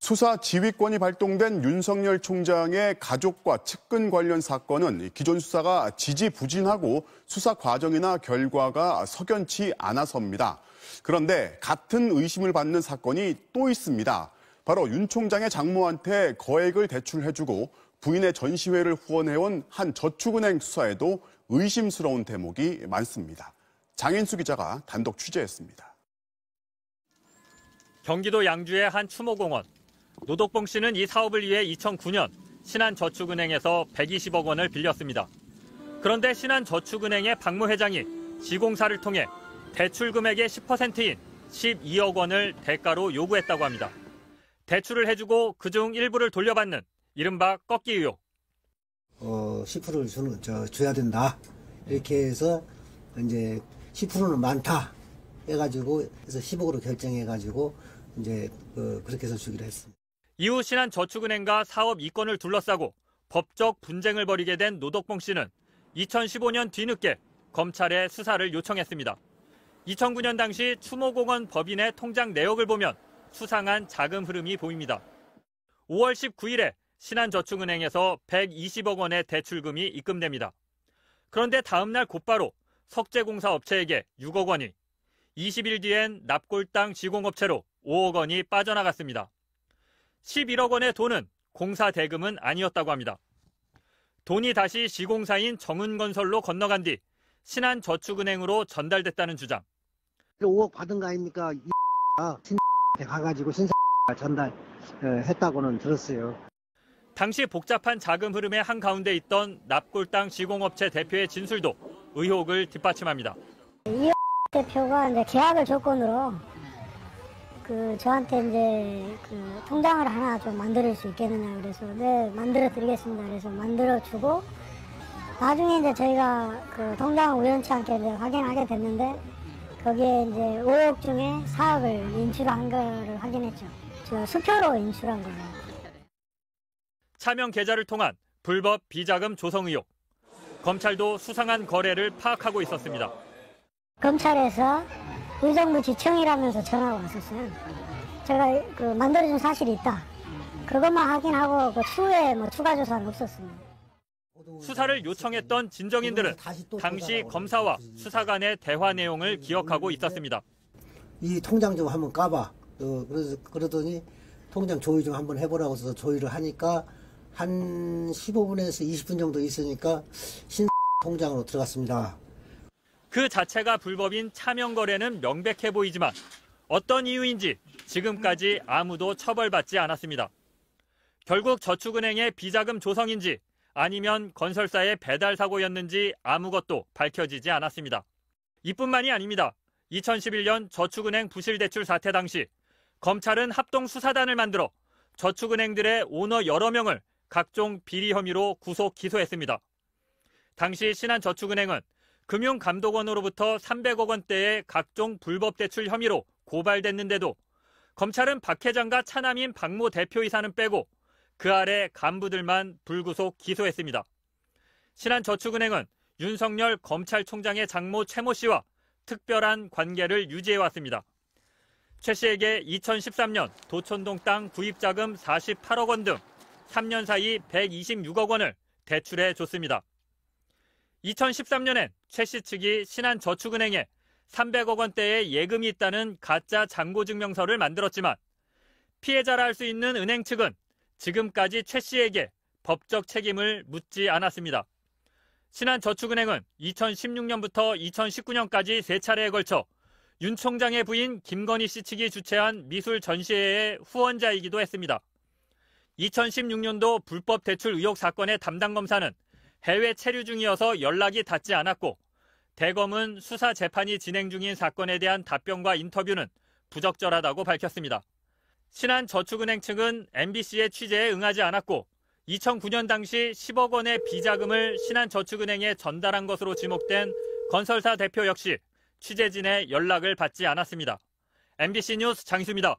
수사 지휘권이 발동된 윤석열 총장의 가족과 측근 관련 사건은 기존 수사가 지지부진하고 수사 과정이나 결과가 석연치 않아서입니다. 그런데 같은 의심을 받는 사건이 또 있습니다. 바로 윤 총장의 장모한테 거액을 대출해주고 부인의 전시회를 후원해온 한 저축은행 수사에도 의심스러운 대목이 많습니다. 장인수 기자가 단독 취재했습니다. 경기도 양주의 한 추모공원. 노덕봉 씨는 이 사업을 위해 2009년 신한저축은행에서 120억 원을 빌렸습니다. 그런데 신한저축은행의 박모 회장이 시공사를 통해 대출 금액의 10%인 12억 원을 대가로 요구했다고 합니다. 대출을 해주고 그중 일부를 돌려받는 이른바 꺾기 의혹. 10%를 줘야 된다. 이렇게 해서 이제 10%는 많다 해가지고 그래서 10억으로 결정해가지고 이제 그렇게 해서 주기로 했습니다. 이후 신한저축은행과 사업 이권을 둘러싸고 법적 분쟁을 벌이게 된 노덕봉 씨는 2015년 뒤늦게 검찰에 수사를 요청했습니다. 2009년 당시 추모공원 법인의 통장 내역을 보면 수상한 자금 흐름이 보입니다. 5월 19일에 신한저축은행에서 120억 원의 대출금이 입금됩니다. 그런데 다음 날 곧바로 석재공사 업체에게 6억 원이, 20일 뒤엔 납골당 시공업체로 5억 원이 빠져나갔습니다. 11억 원의 돈은 공사 대금은 아니었다고 합니다. 돈이 다시 시공사인 정은건설로 건너간 뒤 신한저축은행으로 전달됐다는 주장. 5억 받은 거 아닙니까? 신한테 가가지고 전달했다고는 들었어요. 당시 복잡한 자금 흐름의 한가운데 있던 납골당 시공업체 대표의 진술도 의혹을 뒷받침합니다. 이 대표가 이제 계약을 조건으로 저한테 이제 통장을 하나 좀 만들 수 있겠느냐 그래서 네 만들어 드리겠습니다. 그래서 만들어 주고 나중에 이제 저희가 통장을 우연치 않게 이제 확인하게 됐는데 거기에 이제 5억 중에 4억을 인출한 거를 확인했죠. 저 수표로 인출한 거예요. 차명 계좌를 통한 불법 비자금 조성 의혹. 검찰도 수상한 거래를 파악하고 있었습니다. 검찰에서 의정부 지청이라면서 전화가 왔었어요. 제가 만들어준 사실이 있다. 그것만 확인하고 추후에 추가 조사는 없었습니다. 수사를 요청했던 진정인들은 당시 검사와 수사 간의 대화 내용을 기억하고 있었습니다. 이 통장 좀 한번 까봐. 그러더니 통장 조회 좀 한번 해보라고 해서 조회를 하니까 한 15분에서 20분 정도 있으니까 통장으로 들어갔습니다. 그 자체가 불법인 차명 거래는 명백해 보이지만 어떤 이유인지 지금까지 아무도 처벌받지 않았습니다. 결국 저축은행의 비자금 조성인지 아니면 건설사의 배달 사고였는지 아무것도 밝혀지지 않았습니다. 이뿐만이 아닙니다. 2011년 저축은행 부실대출 사태 당시 검찰은 합동수사단을 만들어 저축은행들의 오너 여러 명을 각종 비리 혐의로 구속 기소했습니다. 당시 신한저축은행은 금융감독원으로부터 300억 원대의 각종 불법 대출 혐의로 고발됐는데도 검찰은 박 회장과 차남인 박모 대표이사는 빼고 그 아래 간부들만 불구속 기소했습니다. 신한저축은행은 윤석열 검찰총장의 장모 최모 씨와 특별한 관계를 유지해왔습니다. 최 씨에게 2013년 도촌동 땅 구입자금 48억 원 등 3년 사이 126억 원을 대출해 줬습니다. 2013년엔 최 씨 측이 신한저축은행에 300억 원대의 예금이 있다는 가짜 잔고증명서를 만들었지만 피해자라 할 수 있는 은행 측은 지금까지 최 씨에게 법적 책임을 묻지 않았습니다. 신한저축은행은 2016년부터 2019년까지 3차례에 걸쳐 윤 총장의 부인 김건희 씨 측이 주최한 미술 전시회의 후원자이기도 했습니다. 2016년도 불법 대출 의혹 사건의 담당 검사는 해외 체류 중이어서 연락이 닿지 않았고 대검은 수사 재판이 진행 중인 사건에 대한 답변과 인터뷰는 부적절하다고 밝혔습니다. 신한저축은행 측은 MBC의 취재에 응하지 않았고 2009년 당시 10억 원의 비자금을 신한저축은행에 전달한 것으로 지목된 건설사 대표 역시 취재진의 연락을 받지 않았습니다. MBC 뉴스 장희수입니다.